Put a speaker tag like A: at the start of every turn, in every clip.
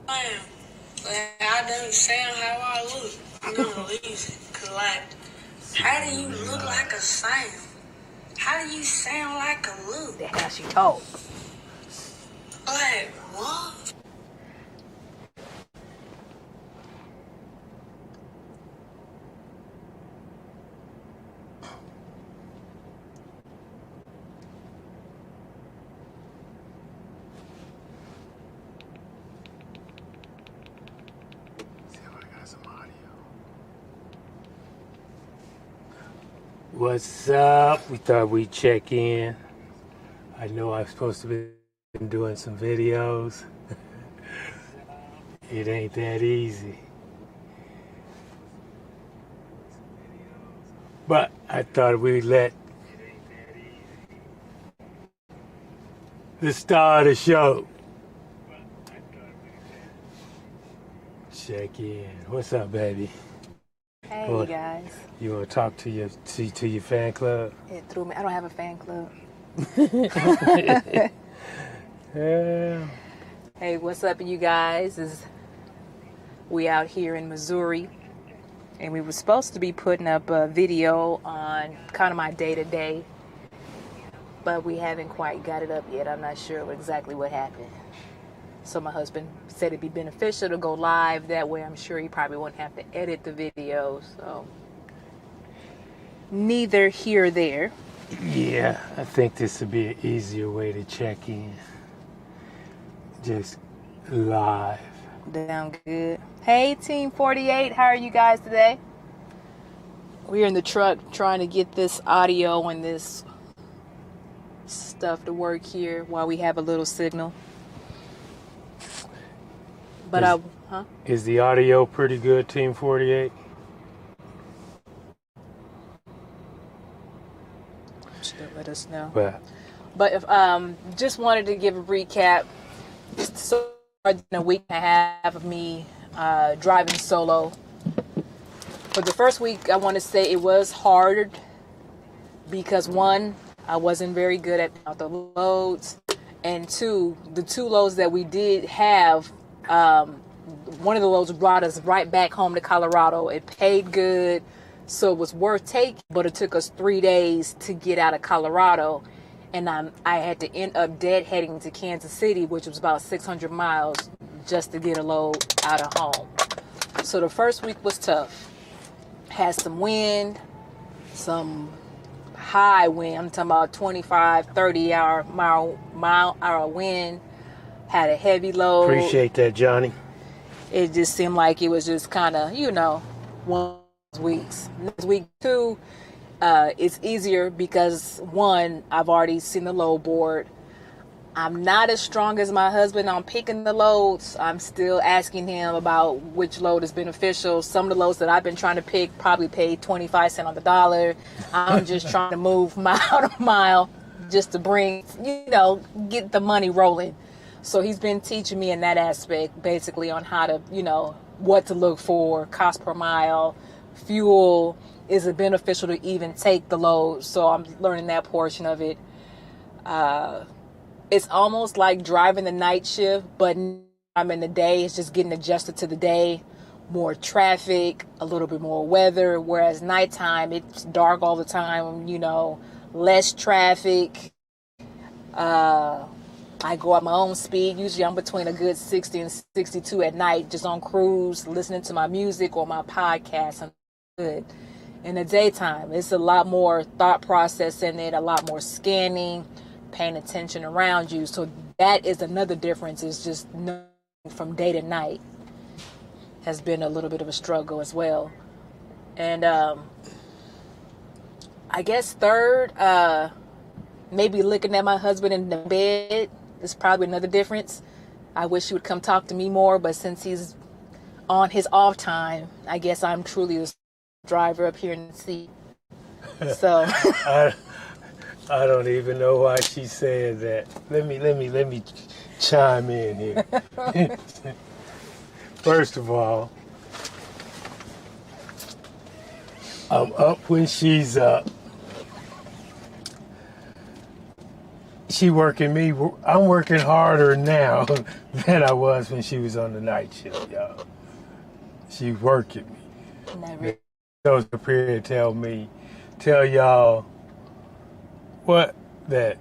A: Man, like, I done sound how I look. I'm gonna lose it. Cause like, how do you look like a sound? How do you sound like a look?
B: That's how she talk.
A: Like, what?
C: What's up? We thought we'd check in. I know I'm supposed to be doing some videos. It ain't that easy. But I thought we'd let the star of the show check in. What's up, baby?
B: Hey,
C: Well,
B: you guys.
C: You want to talk to your fan club?
B: It threw me. I don't have a fan club.
C: Yeah.
B: Hey, what's up, you guys? We out here in Missouri, and we were supposed to be putting up a video on kind of my day-to-day, but we haven't quite got it up yet. I'm not sure exactly what happened. So my husband said it'd be beneficial to go live. That way I'm sure he probably won't have to edit the video. So neither here or there.
C: Yeah, I think this would be an easier way to check in. Just live.
B: Down good. Hey, Team 48, how are you guys today? We're in the truck trying to get this audio and this stuff to work here while we have a little signal. But
C: Is the audio pretty good, Team 48?
B: Should let us know.
C: But
B: if just wanted to give a recap. So a week and a half of me driving solo. For the first week, I want to say it was hard because one, I wasn't very good at the loads, and two, the two loads that we did have, one of the loads brought us right back home to Colorado. It paid good, so it was worth taking, but it took us 3 days to get out of Colorado. And I had to end up heading to Kansas City, which was about 600 miles, just to get a load out of home. So the first week was tough. Had some wind, some high wind. I'm talking about 25, 30 mile hour wind. Had a heavy load.
C: Appreciate that, Johnny.
B: It just seemed like it was just kind of, one of those weeks. Next week, two. It's easier because one, I've already seen the load board. I'm not as strong as my husband on picking the loads. I'm still asking him about which load is beneficial. Some of the loads that I've been trying to pick probably paid 25 cents on the dollar. I'm just trying to move mile to mile just to bring, get the money rolling. So he's been teaching me in that aspect, basically on how to, what to look for, cost per mile, fuel. Is it beneficial to even take the load? So I'm learning that portion of it. It's almost like driving the night shift, but I'm in the day. It's just getting adjusted to the day. More traffic, a little bit more weather. Whereas nighttime, it's dark all the time, less traffic. I go at my own speed. Usually I'm between a good 60 and 62 at night, just on cruise, listening to my music or my podcast. I'm good. In the daytime, it's a lot more thought process in it, a lot more scanning, paying attention around you. So that is another difference, is just knowing from day to night has been a little bit of a struggle as well. And I guess third, maybe looking at my husband in the bed is probably another difference. I wish he would come talk to me more, but since he's on his off time, I guess I'm truly the driver up here in the seat. So
C: I don't even know why she said that. Let me chime in here. First of all, I'm up when she's up. she working me. I'm working harder now than I was when she was on the night shift, y'all. She working me.
B: Never.
C: Goes up here and tell y'all what, that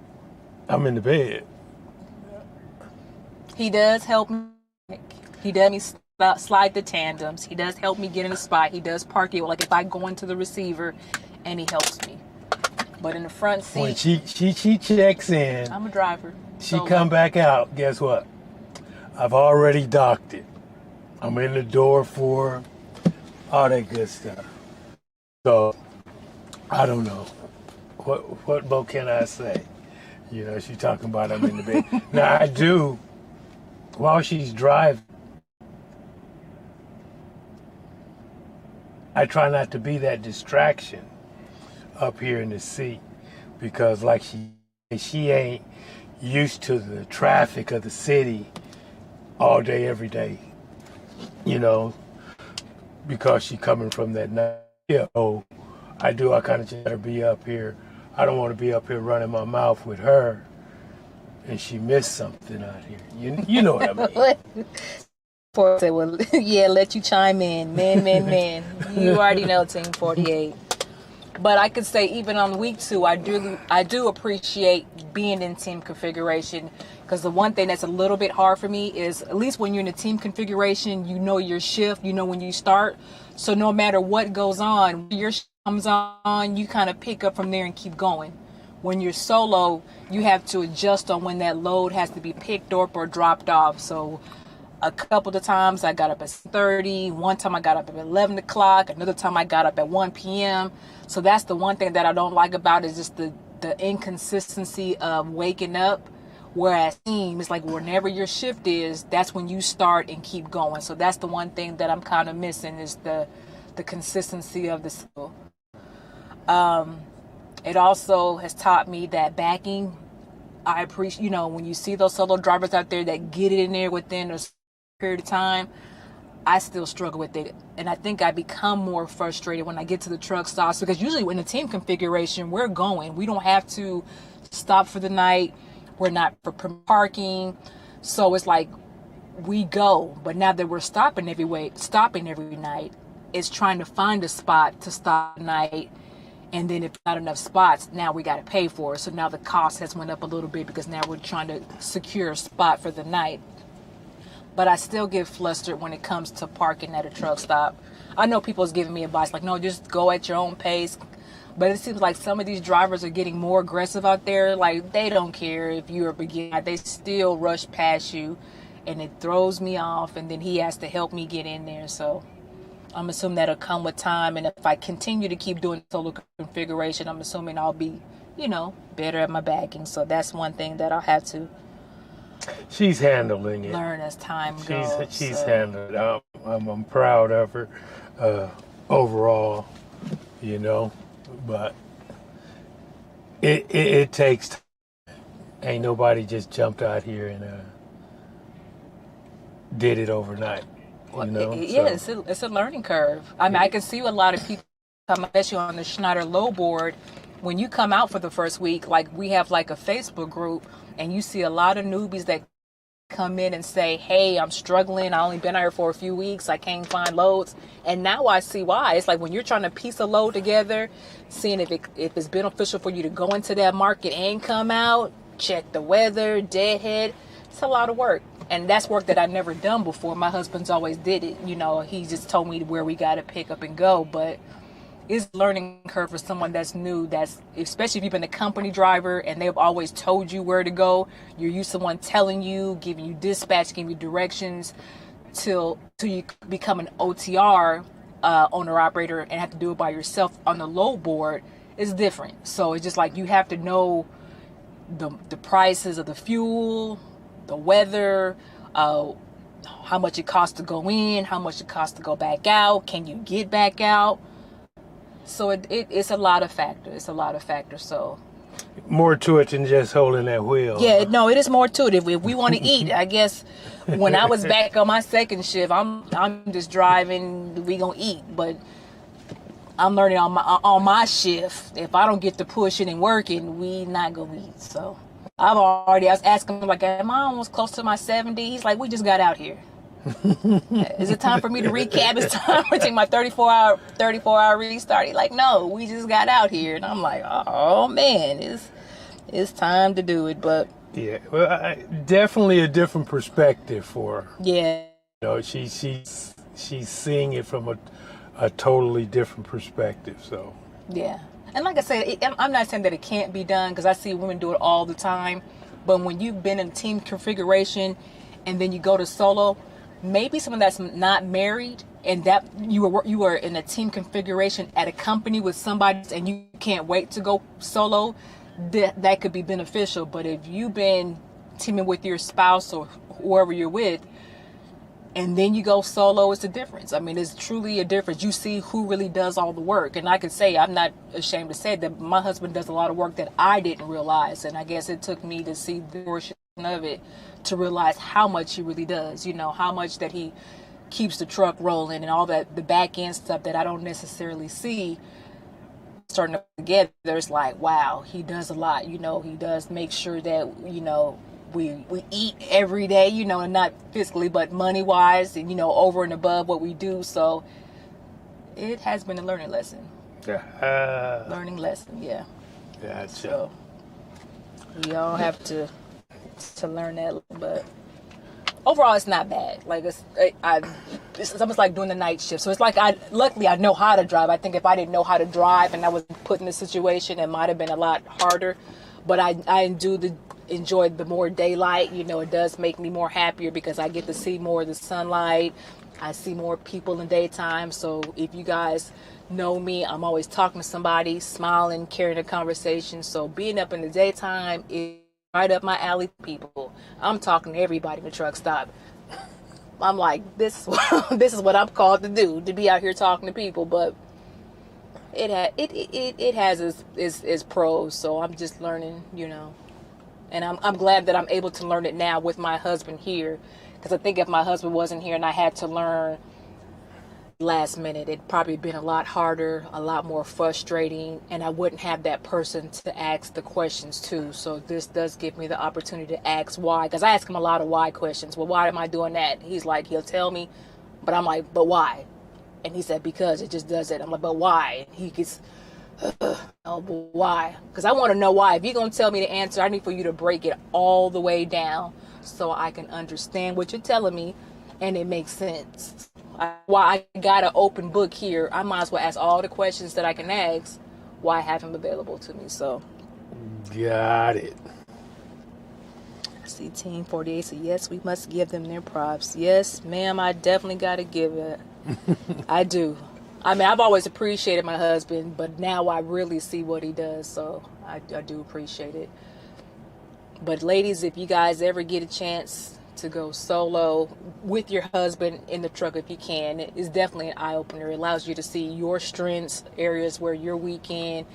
C: I'm in the bed.
B: He does help me. He does me slide the tandems. He does help me get in the spot. He does park it. Like if I go into the receiver, and he helps me. But in the front seat,
C: When she checks in,
B: I'm a driver.
C: she come back out. Guess what? I've already docked it. I'm in the door for her, all that good stuff. So I don't know. What more can I say? You know, she's talking about I'm in the bed. Now I do, while she's driving, I try not to be that distraction up here in the seat, because like she ain't used to the traffic of the city all day, every day, you know, because she coming from that night. Yeah, oh, I kind of just gotta be up here. I don't want to be up here running my mouth with her and she missed something out here. You know what I mean?
B: For say, well, yeah, let you chime in, man. You already know Team 48. But I could say even on week 2, I do appreciate being in team configuration, because the one thing that's a little bit hard for me is, at least when you're in a team configuration, you know your shift, you know when you start. So no matter what goes on, when your shift comes on, you kind of pick up from there and keep going. When you're solo, you have to adjust on when that load has to be picked up or dropped off. So a couple of times I got up at 30. One time I got up at 11 o'clock. Another time I got up at 1 p.m. So that's the one thing that I don't like about it, is just the inconsistency of waking up. Whereas team, it's like whenever your shift is, that's when you start and keep going. So that's the one thing that I'm kind of missing, is the consistency of the skill. It also has taught me that backing, I appreciate, when you see those solo drivers out there that get it in there within a period of time, I still struggle with it. And I think I become more frustrated when I get to the truck stops, because usually in the team configuration, we're going. We don't have to stop for the night. We're not for parking. So it's like we go. But now that we're stopping every night, it's trying to find a spot to stop at night. And then if not enough spots, now we got to pay for it. So now the cost has went up a little bit, because now we're trying to secure a spot for the night. But I still get flustered when it comes to parking at a truck stop. I know people's giving me advice like, no, just go at your own pace. But it seems like some of these drivers are getting more aggressive out there. Like, they don't care if you're a beginner. They still rush past you, and it throws me off. And then he has to help me get in there. So I'm assuming that'll come with time. And if I continue to keep doing solo configuration, I'm assuming I'll be, better at my backing. So that's one thing that I'll have to
C: She's handling it.
B: learn as time goes.
C: She's handling it. I'm proud of her overall, but it takes time. Ain't nobody just jumped out here and did it overnight.
B: It's a learning curve. I mean, I can see a lot of people, especially on the Schneider low board, when you come out for the first week, like we have like a Facebook group, and you see a lot of newbies that come in and say, hey, I'm struggling. I only been out here for a few weeks. I can't find loads. And now I see why. It's like when you're trying to piece a load together, seeing if it's beneficial for you to go into that market and come out, check the weather, deadhead. It's a lot of work. And that's work that I've never done before. My husband's always did it. He just told me where we got to pick up and go. But it's a learning curve for someone that's new, especially if you've been a company driver and they've always told you where to go. You're used to someone telling you, giving you dispatch, giving you directions, till you become an OTR owner operator and have to do it by yourself on the low board. It's different. So it's just like you have to know the prices of the fuel, the weather, how much it costs to go in, how much it costs to go back out. Can you get back out? So it's a lot of factors. So
C: more to it than just holding that wheel.
B: Yeah, no, it is more to it. If we want to eat, I guess when I was back on my second shift, I'm just driving. We gonna eat, but I'm learning on my shift. If I don't get to pushing and working, we not gonna eat. So I was asking him, like, am I almost close to my 70? He's like, we just got out here. Is it time for me to recap? It's time to take my 34-hour restart. He's like, no, we just got out here. And I'm like, oh man, it's time to do it. But
C: yeah, well, definitely a different perspective for her.
B: yeah,
C: You know, she's seeing it from a totally different perspective. So
B: yeah. And like I said, I'm not saying that it can't be done, because I see women do it all the time. But when you've been in team configuration and then you go to solo, maybe someone that's not married and that you were in a team configuration at a company with somebody and you can't wait to go solo, that could be beneficial. But if you've been teaming with your spouse or whoever you're with, and then you go solo, it's a difference. I mean, it's truly a difference. You see who really does all the work. And I can say, I'm not ashamed to say that my husband does a lot of work that I didn't realize. And I guess it took me to see the portion of it to realize how much he really does. You know, how much that he keeps the truck rolling and all that, the back end stuff that I don't necessarily see starting to put together. It's like, wow, he does a lot. You know, he does make sure that, you know, we eat every day, you know, and not physically, but money wise, and, you know, over and above what we do. So it has been a learning lesson. Yeah. Yeah.
C: Gotcha.
B: So we all have to learn that, but overall it's not bad. Like it's almost like doing the night shift. So it's like luckily I know how to drive. I think if I didn't know how to drive and I was put in this situation, it might have been a lot harder. But I do enjoy the more daylight. You know, it does make me more happier because I get to see more of the sunlight. I see more people in daytime. So if you guys know me, I'm always talking to somebody, smiling, carrying a conversation. So being up in the daytime is right up my alley, people. I'm talking to everybody in the truck stop. I'm like, this is what I'm called to do, to be out here talking to people. But it has its pros. So I'm just learning, you know. And I'm glad that I'm able to learn it now with my husband here. Because I think if my husband wasn't here and I had to learn last minute, it'd probably been a lot harder, a lot more frustrating, and I wouldn't have that person to ask the questions to. So this does give me the opportunity to ask why. Because I ask him a lot of why questions. Well, why am I doing that? He's like, he'll tell me. But I'm like, but why? And he said, because it just does it. I'm like, but why? He gets... oh, but why? Because I want to know why. If you're going to tell me the answer, I need for you to break it all the way down so I can understand what you're telling me and it makes sense. Why I got an open book here, I might as well ask all the questions that I can ask. Why have him available to me? So,
C: got it.
B: I see Team 48. So yes, we must give them their props. Yes, ma'am, I definitely got to give it. I do. I mean, I've always appreciated my husband, but now I really see what he does, so I do appreciate it. But ladies, if you guys ever get a chance to go solo with your husband in the truck, if you can, it's definitely an eye-opener. It allows you to see your strengths, areas where you're weak in,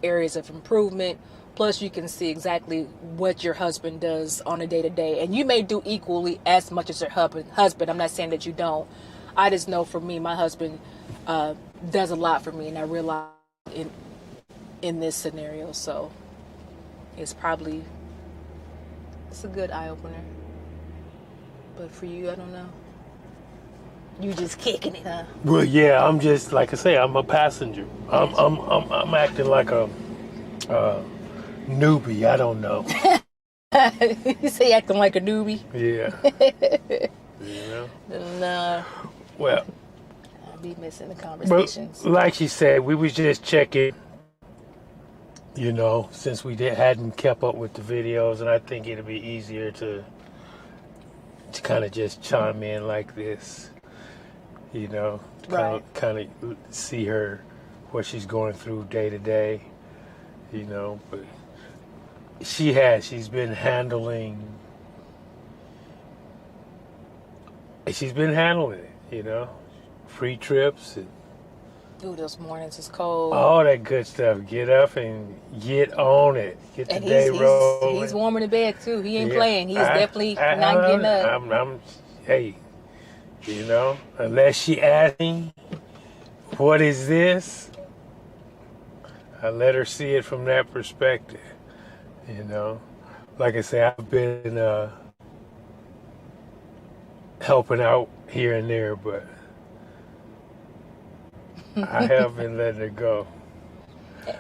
B: areas of improvement. Plus, you can see exactly what your husband does on a day-to-day. And you may do equally as much as your husband. I'm not saying that you don't. I just know for me, my husband does a lot for me, and I realize in this scenario. So it's a good eye opener. But for you, I don't know. You just kicking it, huh?
C: Well, yeah, I'm just like I say, I'm a passenger. I'm acting like a newbie. I don't know.
B: You say acting like a newbie?
C: Yeah. You know.
B: No.
C: Well,
B: I'd be missing the conversations.
C: But like she said, we was just checking, you know, since we hadn't kept up with the videos, and I think it'll be easier to kind of just chime in like this, you know, kind of see her, what she's going through day to day, you know. But she's been handling it. You know, free trips and
B: ooh, those mornings is cold.
C: All that good stuff. Get up and get on it. Get the day rolling.
B: He's warming the bed too. He ain't playing. He's definitely not getting up.
C: Hey, you know, unless she asks me, what is this? I let her see it from that perspective, you know. like I say, I've been helping out here and there, but I have been letting her go.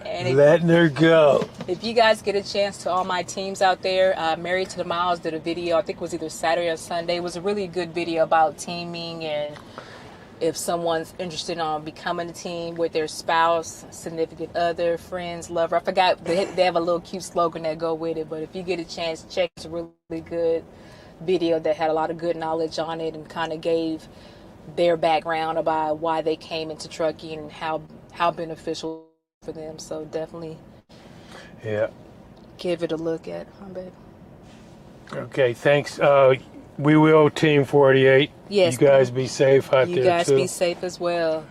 B: And
C: Letting her go.
B: if you guys get a chance, to all my teams out there, Married to the Miles did a video, I think it was either Saturday or Sunday. It was a really good video about teaming, and if someone's interested on becoming a team with their spouse, significant other, friends, lover. I forgot, they have a little cute slogan that go with it, but if you get a chance, check. It's a really good video that had a lot of good knowledge on it and kind of gave their background about why they came into trucking and how beneficial for them. So definitely give it a look at.
C: Okay, thanks. We will Team 48.
B: Yes.
C: You guys be safe out there, too.
B: You guys be safe as well.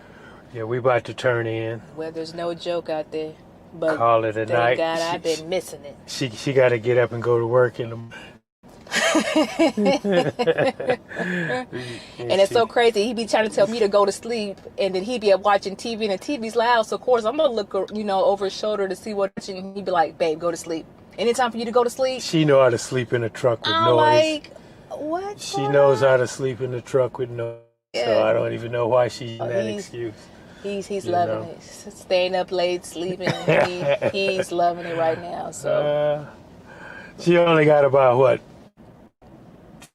C: Yeah, we about to turn in.
B: Well, there's no joke out there. But
C: call it a night.
B: Thank God I've been missing it.
C: She got to get up and go to work in the
B: And it's so crazy. He be trying to tell me to go to sleep, and then he be up watching TV, and the TV's loud. So of course I'm gonna look, over his shoulder to see what. And he be like, "Babe, go to sleep. Any time for you to go to sleep."
C: She know how to sleep in a truck with
B: I'm
C: noise.
B: like, what?
C: She knows how to sleep in the truck with noise.
B: Yeah.
C: So I don't even know why she's using that excuse.
B: He's loving it. Staying up late, sleeping. He's loving it right now. So
C: she only got about what?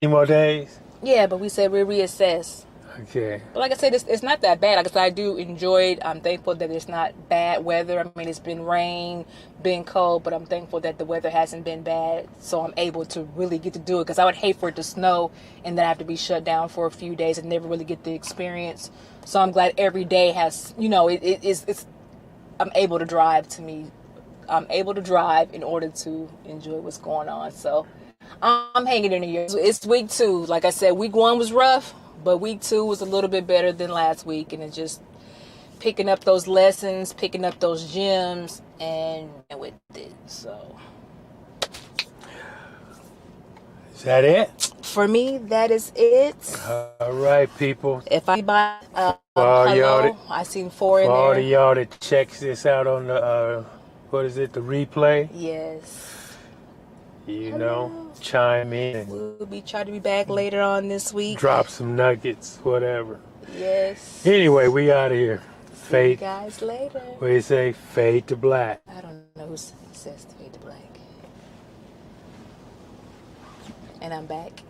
C: 3 more days?
B: Yeah, but we said we'll reassess.
C: Okay.
B: But like I said, it's not that bad. Like I said, I do enjoy it. I'm thankful that it's not bad weather. I mean, it's been rain, been cold, but I'm thankful that the weather hasn't been bad. So I'm able to really get to do it, because I would hate for it to snow and then I have to be shut down for a few days and never really get the experience. So I'm glad every day has, it's I'm able to drive I'm able to drive in order to enjoy what's going on. So I'm hanging in here. It's week 2. Like I said, week 1 was rough, but week 2 was a little bit better than last week. And it's just picking up those lessons, picking up those gems, and with it. So
C: is that it?
B: for me, that is it.
C: All right, people.
B: If I buy,
C: y'all
B: I seen 4 in
C: For all of
B: there.
C: y'all that checks this out on the, the replay,
B: Yes.
C: chime in and
B: We'll be trying to be back later on this week.
C: drop some nuggets, whatever.
B: Yes.
C: Anyway, we out of here.
B: See you
C: Fade.
B: guys later.
C: What do you say? Fade to black.
B: I don't know who says to fade to black. And I'm back.